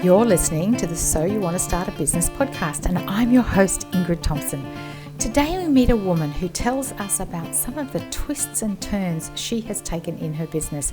You're listening to the So You Want to Start a Business podcast, and I'm your host, Ingrid Thompson. Today we meet a woman who tells us about some of the twists and turns she has taken in her business,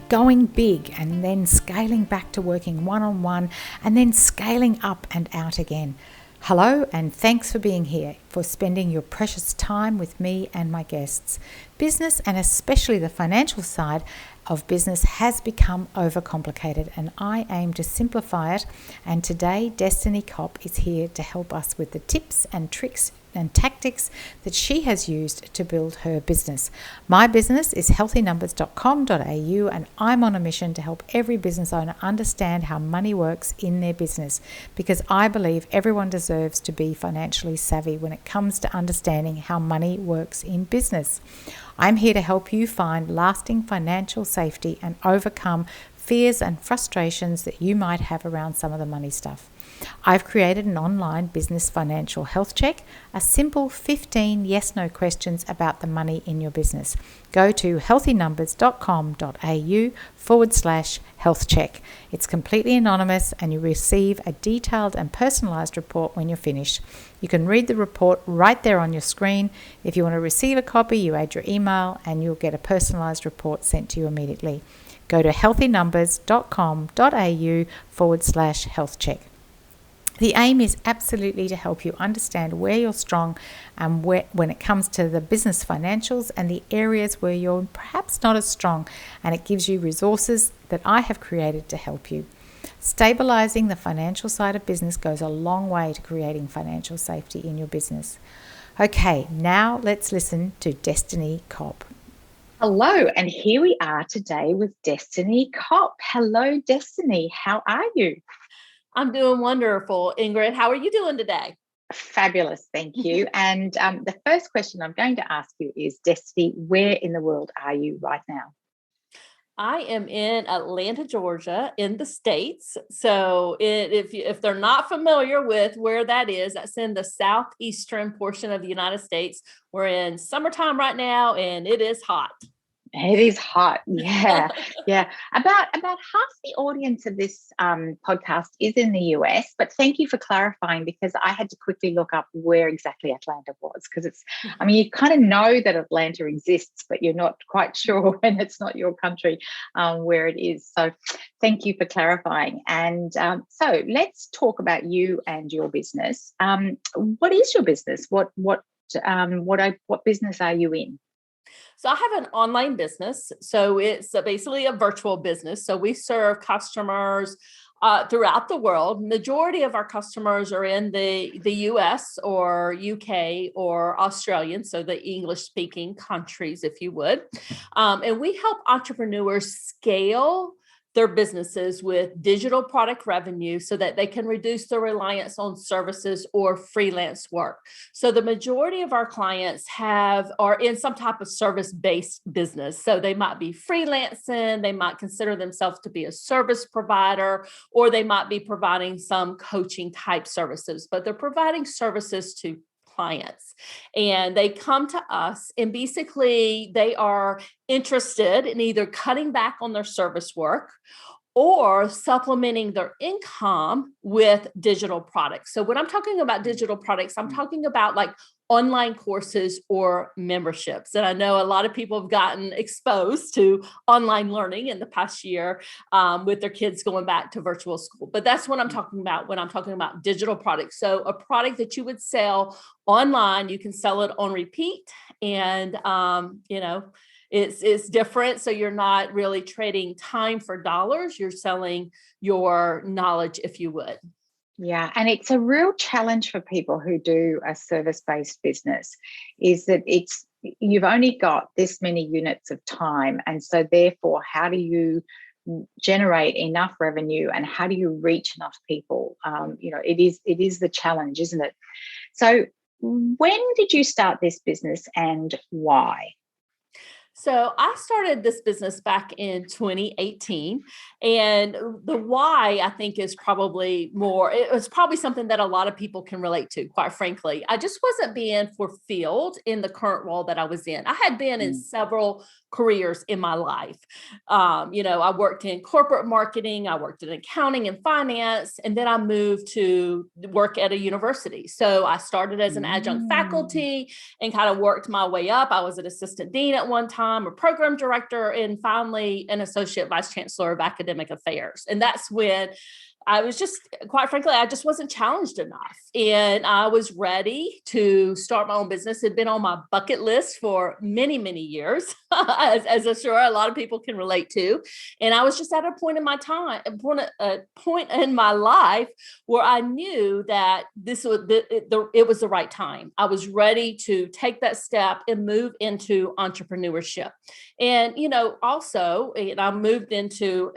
going big and then scaling back to working one-on-one and then scaling up and out again. Hello, and thanks for being here, for spending your precious time with me and my guests. Business, and especially the financial side of business, has become overcomplicated, and I aim to simplify it. And today, Destini Copp is here to help us with the tips and tricks and tactics that she has used to build her business. My business is healthynumbers.com.au, and I'm on a mission to help every business owner understand how money works in their business, because I believe everyone deserves to be financially savvy when it comes to understanding how money works in business. I'm here to help you find lasting financial safety and overcome fears and frustrations that you might have around some of the money stuff. I've created an online business financial health check, a simple 15 yes/no questions about the money in your business. Go to healthynumbers.com.au/health check. It's completely anonymous, and you receive a detailed and personalized report when you're finished. You can read the report right there on your screen. If you want to receive a copy, you add your email and you'll get a personalized report sent to you immediately. Go to healthynumbers.com.au/health check. The aim is absolutely to help you understand where you're strong and when it comes to the business financials, and the areas where you're perhaps not as strong, and it gives you resources that I have created to help you. Stabilizing the financial side of business goes a long way to creating financial safety in your business. Okay, now let's listen to Destini Copp. Hello, and here we are today with Destini Copp. Hello, Destini. How are you? I'm doing wonderful, Ingrid. How are you doing today? Fabulous, thank you. And the first question I'm going to ask you is, Destini, where in the world are you right now? I am in Atlanta, Georgia, in the States. So if they're not familiar with where that is, that's in the southeastern portion of the United States. We're in summertime right now, and it is hot. It is hot. Yeah. Yeah. About half the audience of this podcast is in the US, but thank you for clarifying, because I had to quickly look up where exactly Atlanta was, because you kind of know that Atlanta exists, but you're not quite sure when it's not your country where it is. So thank you for clarifying. And so let's talk about you and your business. What is your business? What business are you in? So I have an online business. So it's basically a virtual business. So we serve customers throughout the world. Majority of our customers are in the US or UK or Australian, so the English-speaking countries, if you would. And we help entrepreneurs scale their businesses with digital product revenue so that they can reduce their reliance on services or freelance work. So the majority of our clients are in some type of service-based business. So they might be freelancing, they might consider themselves to be a service provider, or they might be providing some coaching type services, but they're providing services to clients. And they come to us, and basically they are interested in either cutting back on their service work or supplementing their income with digital products. So when I'm talking about digital products, I'm talking about like online courses or memberships. And I know a lot of people have gotten exposed to online learning in the past year with their kids going back to virtual school. But that's what I'm talking about when I'm talking about digital products. So a product that you would sell online, you can sell it on repeat, and it's different. So you're not really trading time for dollars. You're selling your knowledge, if you would. Yeah, and it's a real challenge for people who do a service-based business, is that you've only got this many units of time, and so therefore, how do you generate enough revenue, and how do you reach enough people? It is the challenge, isn't it? So, when did you start this business, and why? So I started this business back in 2018. And the why I think is probably more, it was probably something that a lot of people can relate to, quite frankly. I just wasn't being fulfilled in the current role that I was in. I had been in several careers in my life. I worked in corporate marketing, I worked in accounting and finance, and then I moved to work at a university. So I started as an adjunct faculty and kind of worked my way up. I was an assistant dean at one time, a program director, and finally an associate vice chancellor of academic affairs. And that's when I was just, quite frankly, I just wasn't challenged enough. And I was ready to start my own business. It had been on my bucket list for many, many years, as I'm sure a lot of people can relate to. And I was just at a point in my time, a point in my life where I knew that it was the right time. I was ready to take that step and move into entrepreneurship. And, also, I moved into,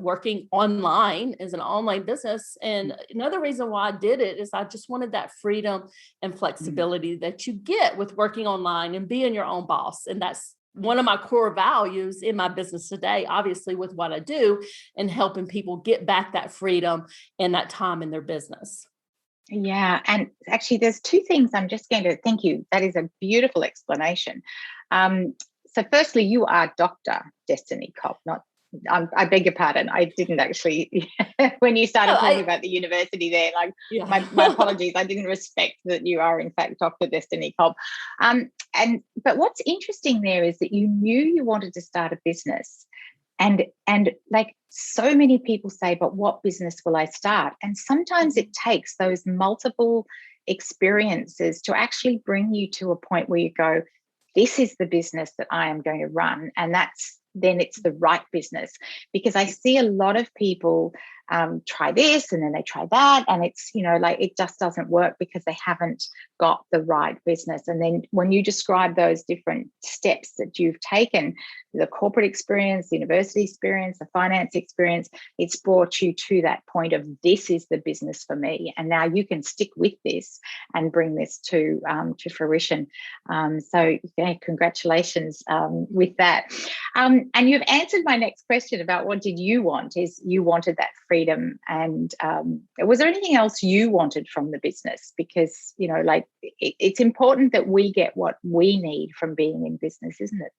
working online as an online business. And another reason why I did it is I just wanted that freedom and flexibility that you get with working online and being your own boss. And that's one of my core values in my business today, obviously with what I do and helping people get back that freedom and that time in their business. Yeah. And actually, there's two things I'm just going to thank you. That is a beautiful explanation. So firstly, you are Dr. Destini Copp, not I beg your pardon. I didn't actually, when you started talking about the university there, my apologies. I didn't respect that you are in fact Dr. Destini Copp. But what's interesting there is that you knew you wanted to start a business. And like so many people say, but what business will I start? And sometimes it takes those multiple experiences to actually bring you to a point where you go, this is the business that I am going to run. And then it's the right business, because I see a lot of people try this and then they try that, and it's it just doesn't work because they haven't got the right business. And then when you describe those different steps that you've taken, the corporate experience, the university experience, the finance experience, it's brought you to that point of this is the business for me, and now you can stick with this and bring this to fruition. So yeah, congratulations with that. And you've answered my next question about what did you want, is you wanted that freedom. And was there anything else you wanted from the business? Because, it's important that we get what we need from being in business, isn't it?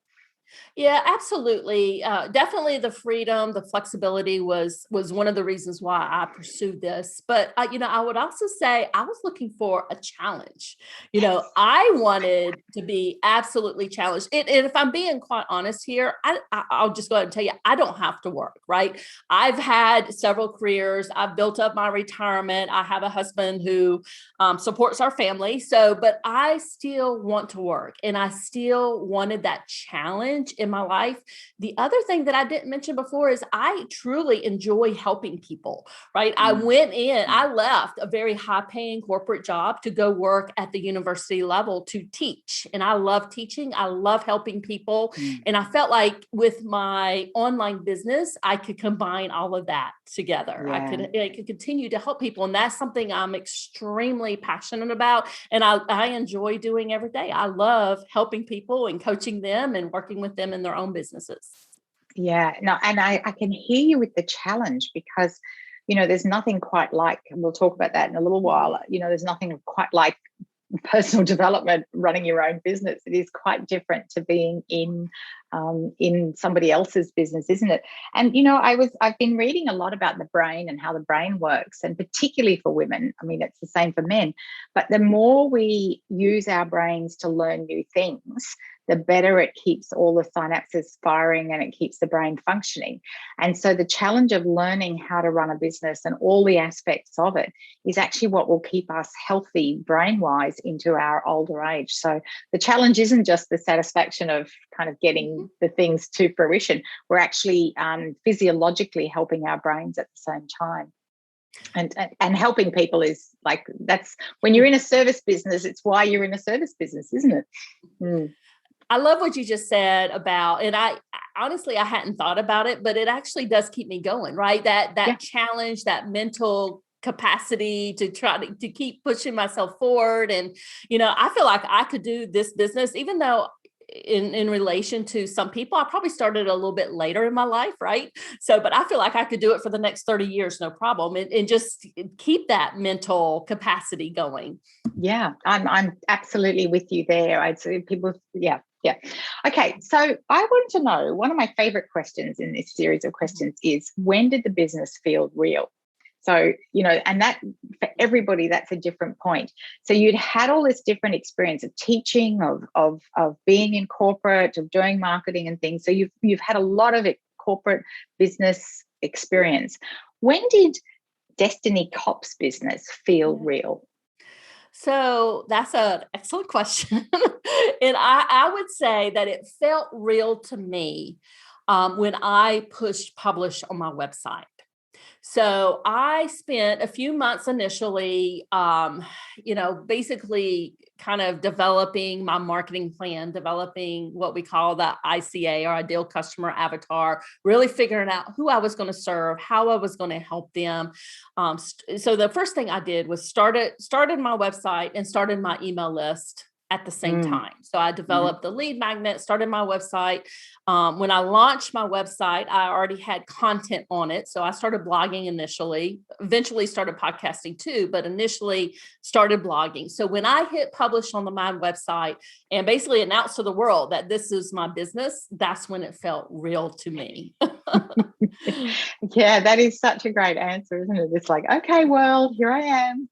Yeah, absolutely. Definitely the freedom, the flexibility was one of the reasons why I pursued this. But, I would also say I was looking for a challenge. I wanted to be absolutely challenged. And if I'm being quite honest here, I'll just go ahead and tell you, I don't have to work, right? I've had several careers. I've built up my retirement. I have a husband who supports our family. But I still want to work, and I still wanted that challenge in my life. The other thing that I didn't mention before is I truly enjoy helping people, right? I left a very high paying corporate job to go work at the university level to teach. And I love teaching. I love helping people. And I felt like with my online business, I could combine all of that together. Yeah. I could continue to help people. And that's something I'm extremely passionate about. And I enjoy doing every day. I love helping people and coaching them and working with them in their own businesses. Yeah, no, and I can hear you with the challenge, because, there's nothing quite like, and we'll talk about that in a little while, there's nothing quite like personal development, running your own business. It is quite different to being in somebody else's business, isn't it? And I've been reading a lot about the brain and how the brain works, and particularly for women. I mean, it's the same for men, but the more we use our brains to learn new things, the better it keeps all the synapses firing and it keeps the brain functioning. And so the challenge of learning how to run a business and all the aspects of it is actually what will keep us healthy brain-wise into our older age. So the challenge isn't just the satisfaction of kind of getting the things to fruition. We're actually physiologically helping our brains at the same time. And helping people is like, that's when you're in a service business, it's why you're in a service business, isn't it? I love what you just said about, and I honestly, I hadn't thought about it, but it actually does keep me going, right? That challenge, that mental capacity to try to keep pushing myself forward. And, I feel like I could do this business, even though in relation to some people. I probably started a little bit later in my life, right? So, but I feel like I could do it for the next 30 years, no problem, and just keep that mental capacity going. Yeah, I'm absolutely with you there. I'd say people, yeah. Okay, so I want to know, one of my favorite questions in this series of questions is, when did the business feel real? So, and that, for everybody, that's a different point. So you'd had all this different experience of teaching, of being in corporate, of doing marketing and things. So you've had a lot of corporate business experience. When did Destini Copp's business feel real? So that's an excellent question. And I would say that it felt real to me when I pushed publish on my website. So I spent a few months initially, basically kind of developing my marketing plan, developing what we call the ICA, or ideal customer avatar, really figuring out who I was going to serve, how I was going to help them. So the first thing I did was started my website and started my email list at the same time. So I developed the lead magnet, started my website. When I launched my website, I already had content on it. So I started blogging initially, eventually started podcasting too, but initially started blogging. So when I hit publish on my website and basically announced to the world that this is my business, that's when it felt real to me. Yeah, that is such a great answer, isn't it? It's like, okay, world, here I am.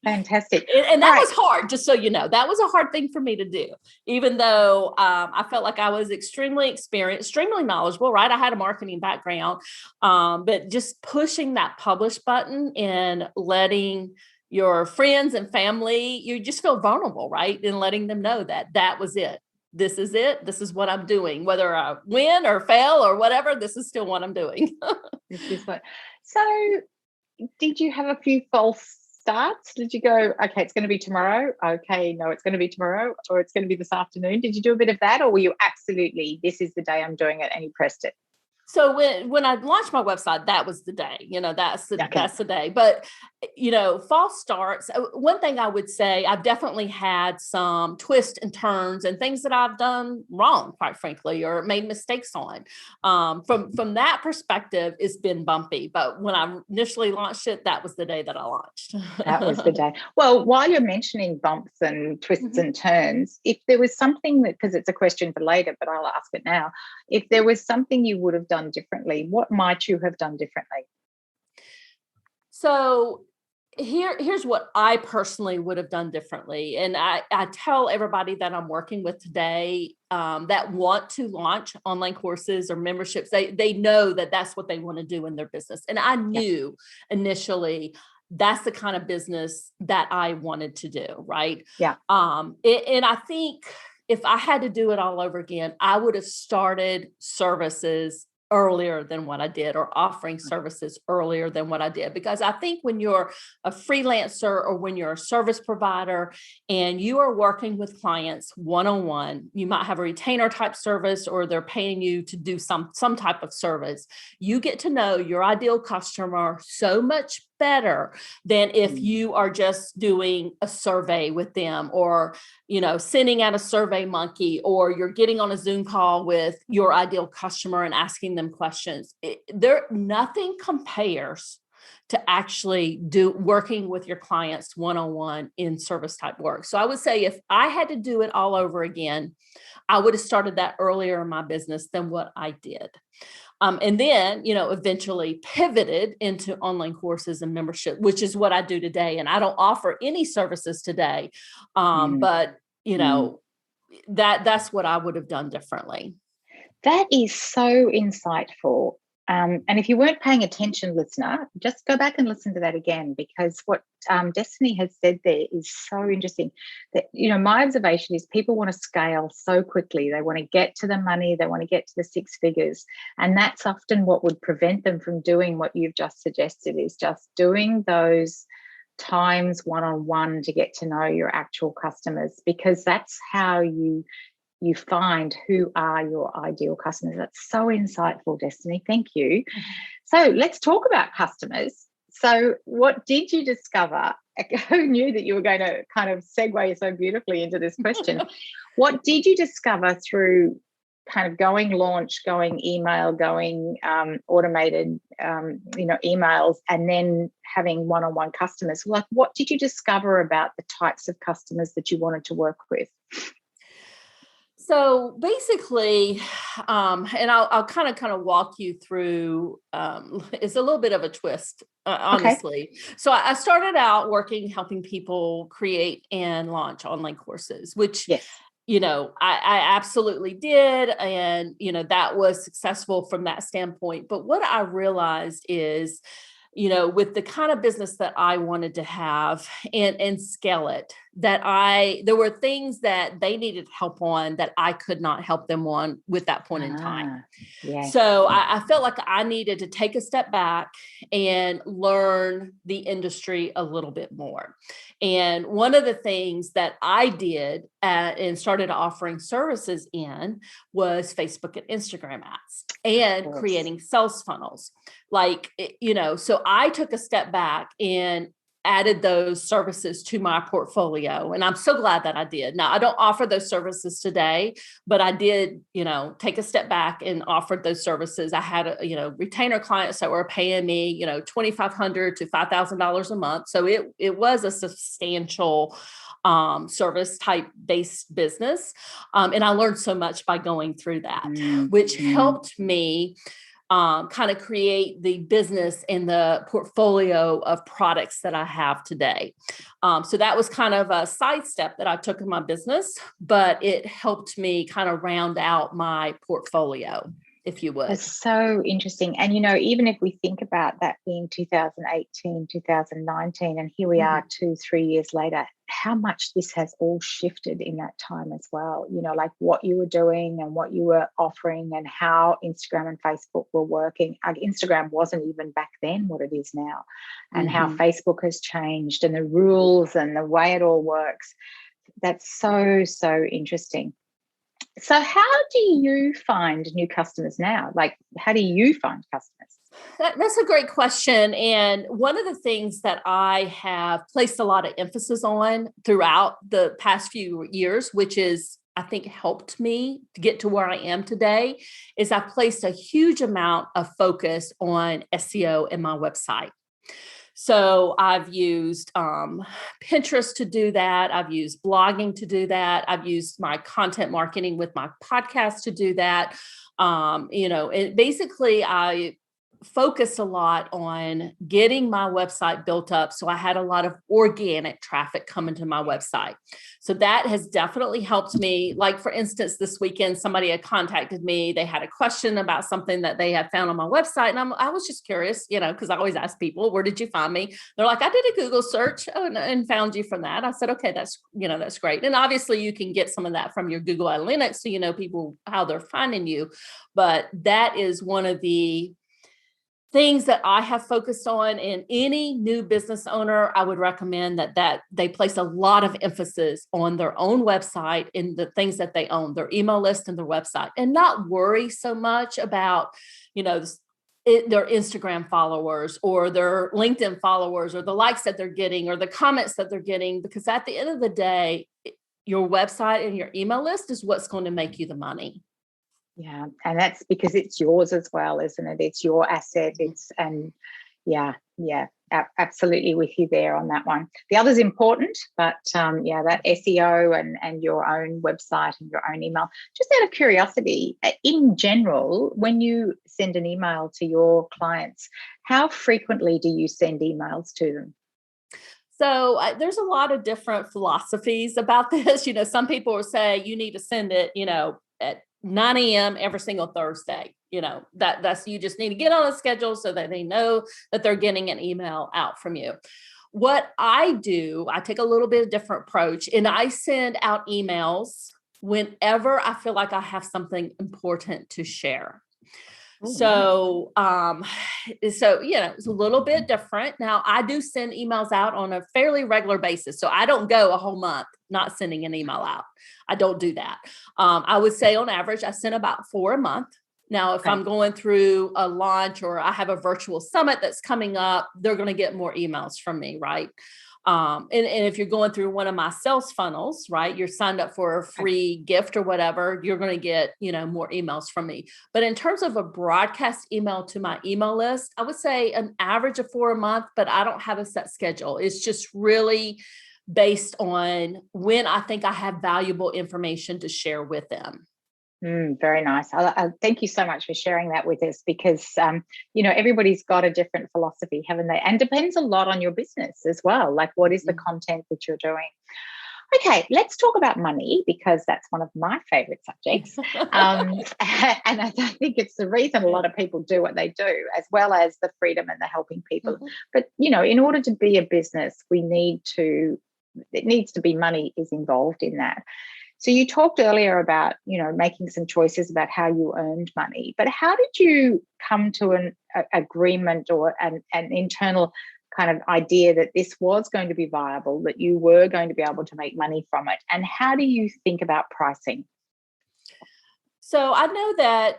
Fantastic. And that was hard, just so you know. That was a hard thing for me to do, even though I felt like I was extremely experienced, extremely knowledgeable, right? I had a marketing background, but just pushing that publish button and letting your friends and family, you just feel vulnerable, right? And letting them know that was it. This is it. This is what I'm doing. Whether I win or fail or whatever, this is still what I'm doing. This is what. So did you have a few false starts? Did you go, okay, it's going to be tomorrow? Okay, no, it's going to be tomorrow, or it's going to be this afternoon. Did you do a bit of that, or were you absolutely, this is the day I'm doing it, and you pressed it? So when I launched my website, that was the day, that's the day. But, false starts. One thing I would say, I've definitely had some twists and turns and things that I've done wrong, quite frankly, or made mistakes on. From that perspective, it's been bumpy. But when I initially launched it, that was the day that I launched. That was the day. Well, while you're mentioning bumps and twists and turns, if there was something that, because it's a question for later, but I'll ask it now, if there was something you would have done differently, what might you have done differently? So here's what I personally would have done differently. And I tell everybody that I'm working with today that want to launch online courses or memberships, they know that that's what they want to do in their business. And I knew initially that's the kind of business that I wanted to do, right? Yeah. And I think if I had to do it all over again, I would have started services earlier than what I did, or offering services earlier than what I did. Because I think when you're a freelancer or when you're a service provider and you are working with clients one-on-one, you might have a retainer type service, or they're paying you to do some type of service. You get to know your ideal customer so much better than if you are just doing a survey with them, or sending out a survey monkey, or you're getting on a Zoom call with your ideal customer and asking them questions. Nothing compares to actually working with your clients one-on-one in service type work. So I would say if I had to do it all over again, I would have started that earlier in my business than what I did. And then, eventually pivoted into online courses and membership, which is what I do today. And I don't offer any services today. But, that's what I would have done differently. That is so insightful. And if you weren't paying attention, listener, just go back and listen to that again, because what Destini has said there is so interesting. That, my observation is people want to scale so quickly. They want to get to the money. They want to get to the six figures. And that's often what would prevent them from doing what you've just suggested, is just doing those times one-on-one to get to know your actual customers, because that's how you find who are your ideal customers. That's so insightful, Destini. Thank you. So let's talk about customers. So what did you discover? Who knew that you were going to kind of segue so beautifully into this question? What did you discover through kind of going launch, going email, going automated, emails, and then having one-on-one customers? Like, what did you discover about the types of customers that you wanted to work with? So basically, and I'll kind of walk you through. It's a little bit of a twist, honestly. Okay. So I started out helping people create and launch online courses, which, yes, I absolutely did, and that was successful from that standpoint. But what I realized is, with the kind of business that I wanted to have and scale it, there were things that they needed help on that I could not help them on with that point in time. Yes. So I felt like I needed to take a step back and learn the industry a little bit more. And one of the things that I did and started offering services in was Facebook and Instagram ads and creating sales funnels. So I took a step back and added those services to my portfolio. And I'm so glad that I did. Now, I don't offer those services today, but I did, take a step back and offered those services. I had, retainer clients that were paying me, $2,500 to $5,000 a month. So it was a substantial service type based business. And I learned so much by going through that, which helped me kind of create the business and the portfolio of products that I have today. So that was kind of a sidestep that I took in my business, but it helped me kind of round out my portfolio, if you would. That's so interesting. And, even if we think about that being 2018, 2019, and here we are 2-3 years later, how much this has all shifted in that time as well, like what you were doing and what you were offering and how Instagram and Facebook were working. Instagram wasn't even back then what it is now, and how Facebook has changed and the rules and the way it all works. That's so, so interesting. So how do you find new customers now? Like, how do you find customers? That's a great question. And one of the things that I have placed a lot of emphasis on throughout the past few years, which is, I think, helped me to get to where I am today, is I've placed a huge amount of focus on SEO in my website. So I've used Pinterest to do that. I've used blogging to do that. I've used my content marketing with my podcast to do that. And basically I focused a lot on getting my website built up. So I had a lot of organic traffic coming to my website. So that has definitely helped me. Like, for instance, this weekend, somebody had contacted me. They had a question about something that they had found on my website. And I was just curious, because I always ask people, where did you find me? They're like, I did a Google search and found you from that. I said, okay, that's great. And obviously you can get some of that from your Google Analytics. So, people, how they're finding you. But that is one of the things that I have focused on. And any new business owner, I would recommend that they place a lot of emphasis on their own website and the things that they own, their email list and their website, and not worry so much about, their Instagram followers or their LinkedIn followers or the likes that they're getting or the comments that they're getting, because at the end of the day, your website and your email list is what's going to make you the money. Yeah. And that's because it's yours as well, isn't it? It's your asset. Absolutely with you there on that one. The other's important, but that SEO and your own website and your own email. Just out of curiosity, in general, when you send an email to your clients, how frequently do you send emails to them? So there's a lot of different philosophies about this. Some people will say you need to send it, at 9 a.m. every single Thursday. That's, you just need to get on a schedule so that they know that they're getting an email out from you. What I do, I take a little bit of different approach, and I send out emails whenever I feel like I have something important to share. So, it's a little bit different. Now, I do send emails out on a fairly regular basis. So I don't go a whole month not sending an email out. I don't do that. I would say on average, I send about 4 a month. Now, if I'm going through a launch or I have a virtual summit that's coming up, they're going to get more emails from me, right? And if you're going through one of my sales funnels, right, you're signed up for a free gift or whatever, you're going to get, more emails from me. But in terms of a broadcast email to my email list, I would say an average of 4 a month, but I don't have a set schedule. It's just really based on when I think I have valuable information to share with them. Very nice. I thank you so much for sharing that with us, because, everybody's got a different philosophy, haven't they? And depends a lot on your business as well. Like, what is the content that you're doing? Okay, let's talk about money, because that's one of my favorite subjects. And I think it's the reason a lot of people do what they do, as well as the freedom and the helping people. But, in order to be a business, it needs to be money is involved in that. So you talked earlier about, making some choices about how you earned money, but how did you come to an agreement or an internal kind of idea that this was going to be viable, that you were going to be able to make money from it? And how do you think about pricing? So I know that,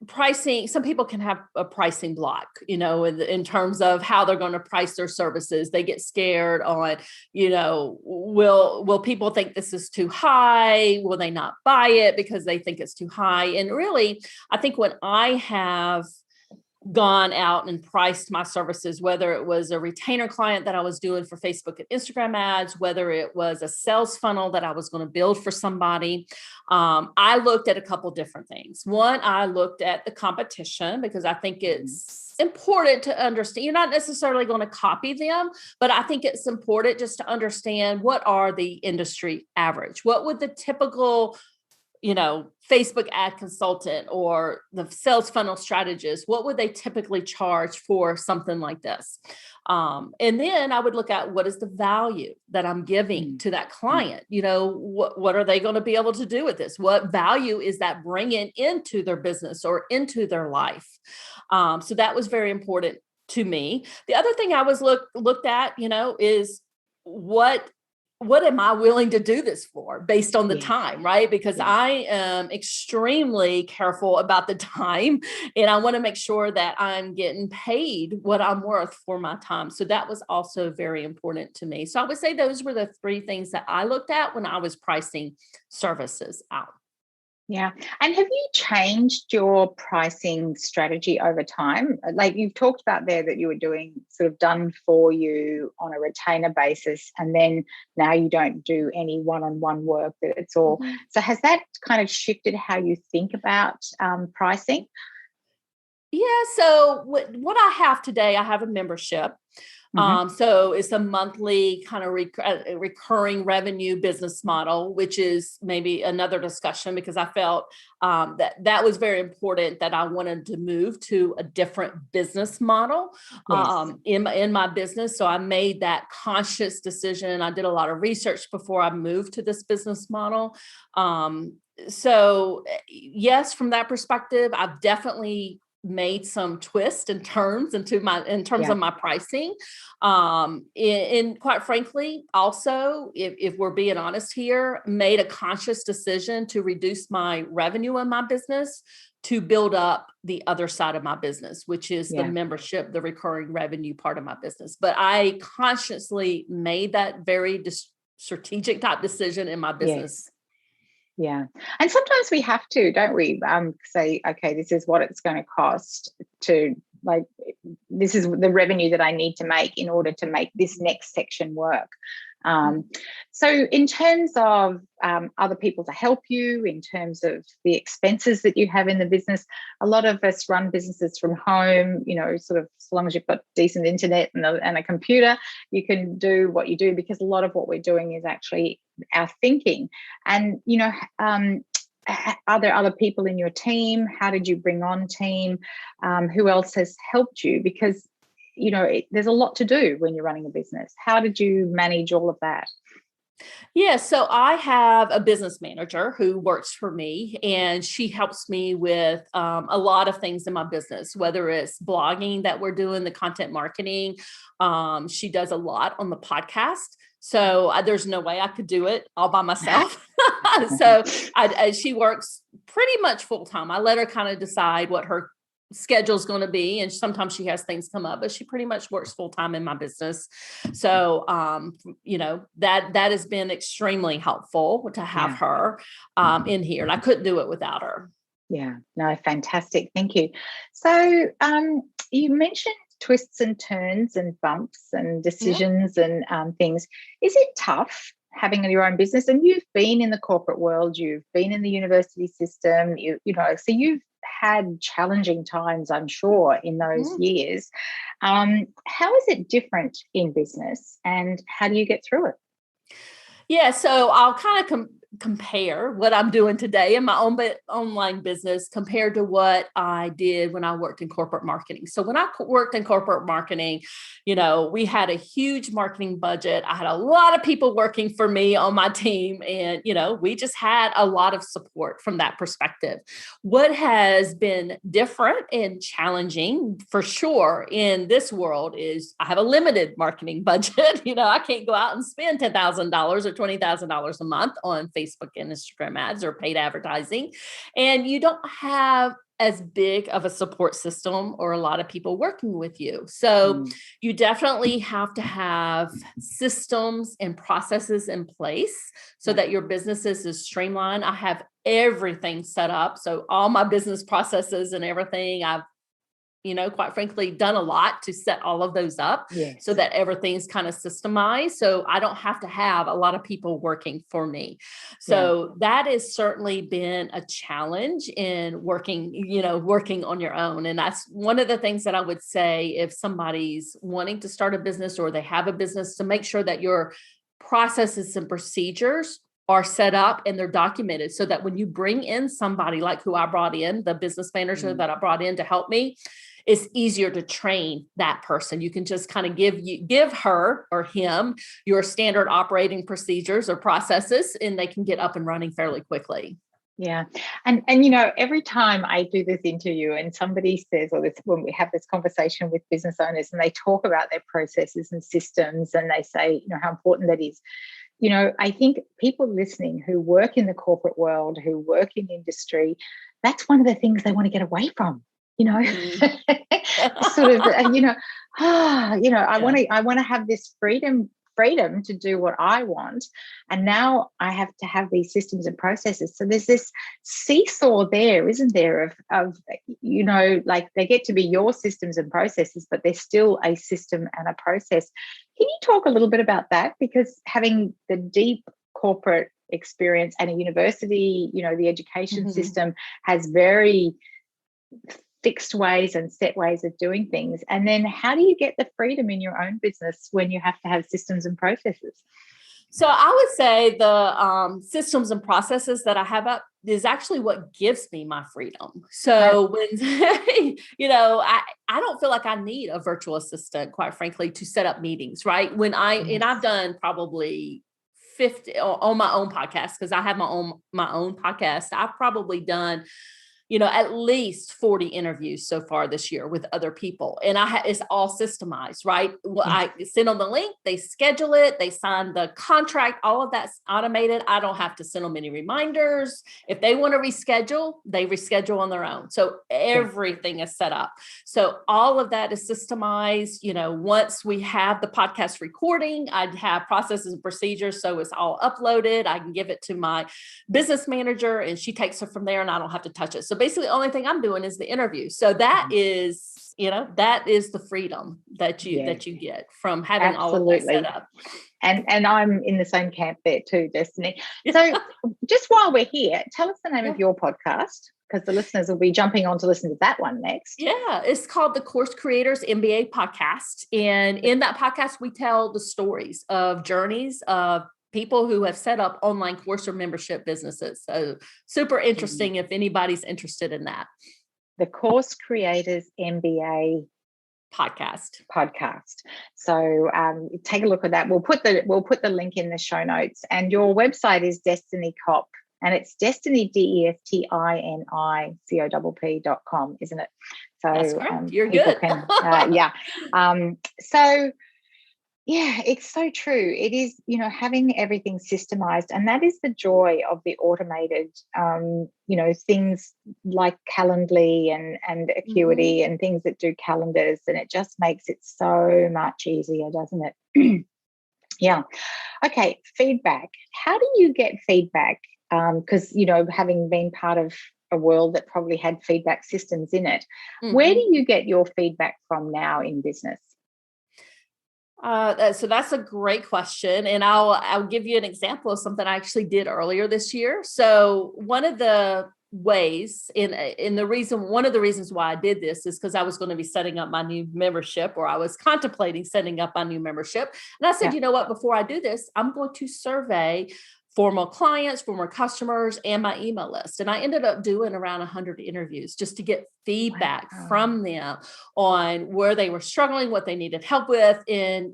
pricing, some people can have a pricing block, in terms of how they're going to price their services. They get scared on, will people think this is too high? Will they not buy it because they think it's too high? And really, I think when I have gone out and priced my services, whether it was a retainer client that I was doing for Facebook and Instagram ads, whether it was a sales funnel that I was going to build for somebody, I looked at a couple different things. One, I looked at the competition, because I think it's important to understand. You're not necessarily going to copy them, but I think it's important just to understand what are the industry average. What would the typical Facebook ad consultant or the sales funnel strategist, what would they typically charge for something like this? And then I would look at what is the value that I'm giving to that client? What are they going to be able to do with this? What value is that bringing into their business or into their life? So that was very important to me. The other thing I was looked at, is what am I willing to do this for based on the time, right? Because I am extremely careful about the time, and I want to make sure that I'm getting paid what I'm worth for my time. So that was also very important to me. So I would say those were the 3 things that I looked at when I was pricing services out. Yeah. And have you changed your pricing strategy over time? Like, you've talked about there that you were doing sort of done for you on a retainer basis, and then now you don't do any one-on-one work, that it's all. So has that kind of shifted how you think about pricing? Yeah. So what I have today, I have a membership. So it's a monthly kind of recurring revenue business model, which is maybe another discussion, because I felt that was very important, that I wanted to move to a different business model in my business. So I made that conscious decision. I did a lot of research before I moved to this business model. So yes, from that perspective, I've definitely made some twists and turns in terms of my pricing. And quite frankly, also, if we're being honest here, made a conscious decision to reduce my revenue in my business to build up the other side of my business, which is the membership, the recurring revenue part of my business. But I consciously made that very strategic type decision in my business. Yeah. And sometimes we have to, don't we, say, okay, this is what it's going to cost to, like, this is the revenue that I need to make in order to make this next section work. So in terms of other people to help you, in terms of the expenses that you have in the business, a lot of us run businesses from home, sort of, as long as you've got decent internet and a computer, you can do what you do, because a lot of what we're doing is actually our thinking. And, are there other people in your team? How did you bring on team? Who else has helped you? Because there's a lot to do when you're running a business. How did you manage all of that? Yeah, so I have a business manager who works for me, and she helps me with a lot of things in my business, whether it's blogging that we're doing, the content marketing. She does a lot on the podcast. So there's no way I could do it all by myself. So she works pretty much full time. I let her kind of decide what her schedule is going to be. And sometimes she has things come up, but she pretty much works full time in my business. So, that has been extremely helpful to have her in here. And I couldn't do it without her. Yeah, no, fantastic. Thank you. So you mentioned twists and turns and bumps and decisions and things. Is it tough having your own business? And you've been in the corporate world, you've been in the university system, so you've had challenging times, I'm sure, in those years. How is it different in business and how do you get through it? Yeah, so I'll kind of compare what I'm doing today in my own online business compared to what I did when I worked in corporate marketing. So when I worked in corporate marketing, we had a huge marketing budget. I had a lot of people working for me on my team, and, we just had a lot of support from that perspective. What has been different and challenging for sure in this world is I have a limited marketing budget. I can't go out and spend $10,000 or $20,000 a month on Facebook and Instagram ads or paid advertising. And you don't have as big of a support system or a lot of people working with you. So you definitely have to have systems and processes in place so that your businesses is streamlined. I have everything set up. So all my business processes and everything, I've quite frankly, done a lot to set all of those up so that everything's kind of systemized. So I don't have to have a lot of people working for me. So that has certainly been a challenge in working on your own. And that's one of the things that I would say if somebody's wanting to start a business or they have a business, to make sure that your processes and procedures are set up and they're documented so that when you bring in somebody like who I brought in, the business manager that I brought in to help me, it's easier to train that person. You can just kind of give her or him your standard operating procedures or processes, and they can get up and running fairly quickly. Yeah. And every time I do this interview and somebody says, when we have this conversation with business owners and they talk about their processes and systems and they say, how important that is, I think people listening who work in the corporate world, who work in industry, that's one of the things they want to get away from, sort of, I want to have this freedom to do what I want. And now I have to have these systems and processes. So there's this seesaw there, isn't there, of like they get to be your systems and processes, but they're still a system and a process. Can you talk a little bit about that? Because having the deep corporate experience and a university, the education system has very fixed ways and set ways of doing things. And then how do you get the freedom in your own business when you have to have systems and processes? So I would say the systems and processes that I have up is actually what gives me my freedom. So when, I don't feel like I need a virtual assistant, quite frankly, to set up meetings, right? And I've done probably 50 on my own podcast, because I have my own podcast. I've probably done at least 40 interviews so far this year with other people. And it's all systemized, right? Well, I send them the link, they schedule it, they sign the contract, all of that's automated. I don't have to send them any reminders. If they want to reschedule, they reschedule on their own. So everything is set up. So all of that is systemized. Once we have the podcast recording, I'd have processes and procedures. So it's all uploaded. I can give it to my business manager and she takes it from there and I don't have to touch it. So basically the only thing I'm doing is the interview. So that is, that is the freedom that you get from having all of that set up. And I'm in the same camp there too, Destini. So just while we're here, tell us the name of your podcast, because the listeners will be jumping on to listen to that one next. Yeah, it's called the Course Creators MBA Podcast. And in that podcast, we tell the stories of journeys of people who have set up online course or membership businesses. So super interesting if anybody's interested in that. The Course Creators MBA podcast. So take a lopp at that. We'll put the link in the show notes. And your website is Destini Copp, and it's Destini DESTINICOPP.com, isn't it? So that's correct. You're good. So Yeah, it's so true. It is, having everything systemized, and that is the joy of the automated, things like Calendly and Acuity and things that do calendars, and it just makes it so much easier, doesn't it? Yeah. Okay, feedback. How do you get feedback? Because, having been part of a world that probably had feedback systems in it, where do you get your feedback from now in business? So that's a great question, and I'll give you an example of something I actually did earlier this year. So one of the ways one of the reasons why I did this is because I was going to be setting up my new membership, or I was contemplating setting up my new membership. And I said, you know what, before I do this, I'm going to survey former clients, former customers, and my email list. And I ended up doing around 100 interviews just to get feedback from them on where they were struggling, what they needed help with. And,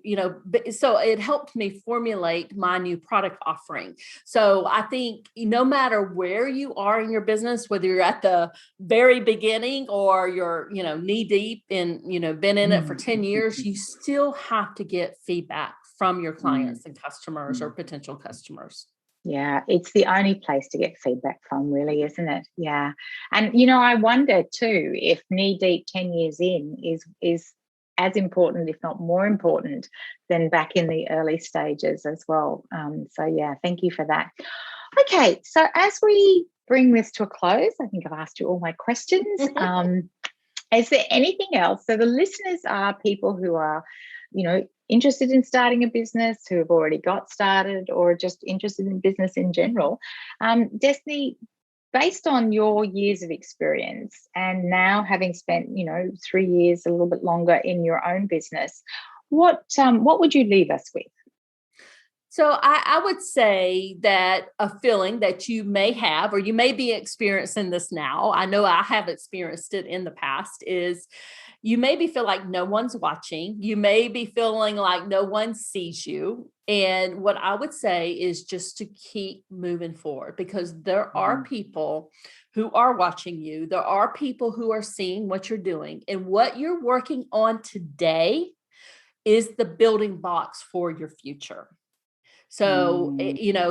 so it helped me formulate my new product offering. So I think no matter where you are in your business, whether you're at the very beginning or you're, knee deep in, been in it for 10 years, you still have to get feedback from your clients and customers or potential customers. Yeah, it's the only place to get feedback from, really, isn't it? Yeah. And, I wonder too, if knee deep 10 years in is as important, if not more important, than back in the early stages as well. So, yeah, thank you for that. Okay, so as we bring this to a close, I think I've asked you all my questions. Is there anything else? So the listeners are people who are, interested in starting a business, who have already got started, or just interested in business in general. Destini, based on your years of experience and now having spent, 3 years, a little bit longer in your own business, what would you leave us with? So I would say that a feeling that you may have, or you may be experiencing this now, I know I have experienced it in the past, is you maybe feel like no one's watching. You may be feeling like no one sees you. And what I would say is just to keep moving forward, because there are people who are watching you. There are people who are seeing what you're doing, and what you're working on today is the building blocks for your future. So,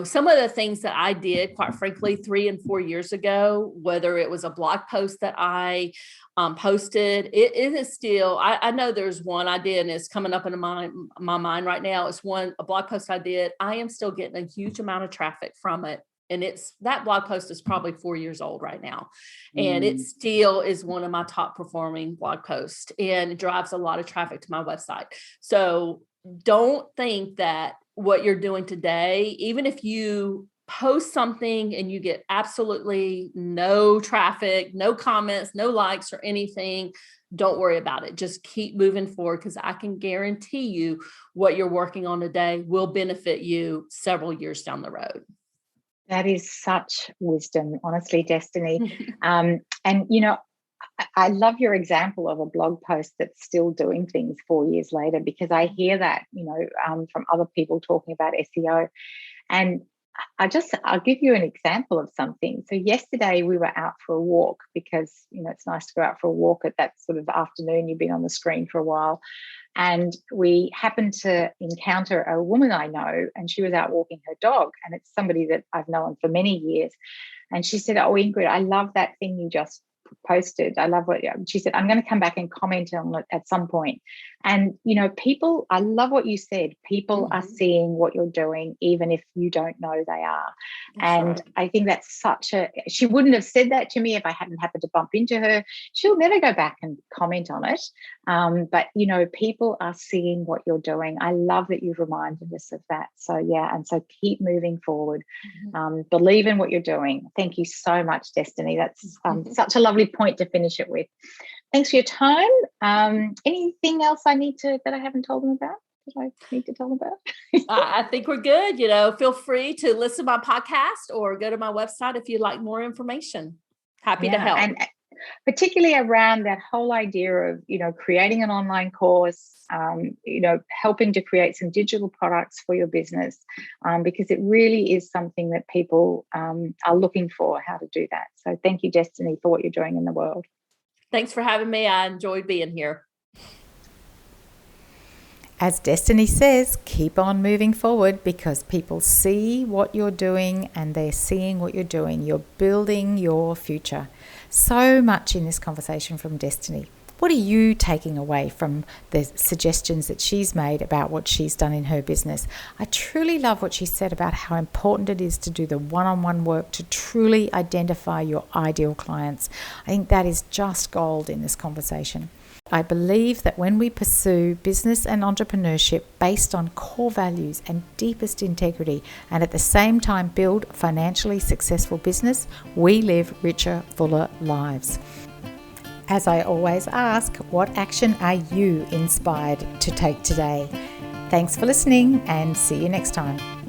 some of the things that I did, quite frankly, 3 and 4 years ago, whether it was a blog post that I posted, it is still, I know there's one I did and it's coming up in my mind right now. It's a blog post I did. I am still getting a huge amount of traffic from it. And that blog post is probably 4 years old right now. And it still is one of my top performing blog posts, and it drives a lot of traffic to my website. So don't think that what you're doing today, even if you post something and you get absolutely no traffic, no comments, no likes or anything, don't worry about it. Just keep moving forward, because I can guarantee you what you're working on today will benefit you several years down the road. That is such wisdom, honestly, Destini. I love your example of a blog post that's still doing things 4 years later, because I hear that, from other people talking about SEO. And I'll give you an example of something. So yesterday we were out for a walk, because, it's nice to go out for a walk at that sort of afternoon. You've been on the screen for a while. And we happened to encounter a woman I know, and she was out walking her dog. And it's somebody that I've known for many years. And she said, "Oh, Ingrid, I love that thing you just posted. I love what," she said, "I'm going to come back and comment on it at some point." And, people, I love what you said. People are seeing what you're doing, even if you don't know they are. That's right. I think that's she wouldn't have said that to me if I hadn't happened to bump into her. She'll never go back and comment on it. But, people are seeing what you're doing. I love that you've reminded us of that. So, yeah. And so keep moving forward. Believe in what you're doing. Thank you so much, Destini. That's such a lovely point to finish it with. Thanks for your time. Anything else that I haven't told them about? That I need to tell them about? I think we're good. Feel free to listen to my podcast or go to my website if you'd like more information. Happy to help. And particularly around that whole idea of, creating an online course, helping to create some digital products for your business, because it really is something that people are looking for, how to do that. So thank you, Destini, for what you're doing in the world. Thanks for having me. I enjoyed being here. As Destini says, keep on moving forward because people see what you're doing and they're seeing what you're doing. You're building your future. So much in this conversation from Destini. What are you taking away from the suggestions that she's made about what she's done in her business? I truly love what she said about how important it is to do the one-on-one work to truly identify your ideal clients. I think that is just gold in this conversation. I believe that when we pursue business and entrepreneurship based on core values and deepest integrity, and at the same time build financially successful business, we live richer, fuller lives. As I always ask, what action are you inspired to take today? Thanks for listening and see you next time.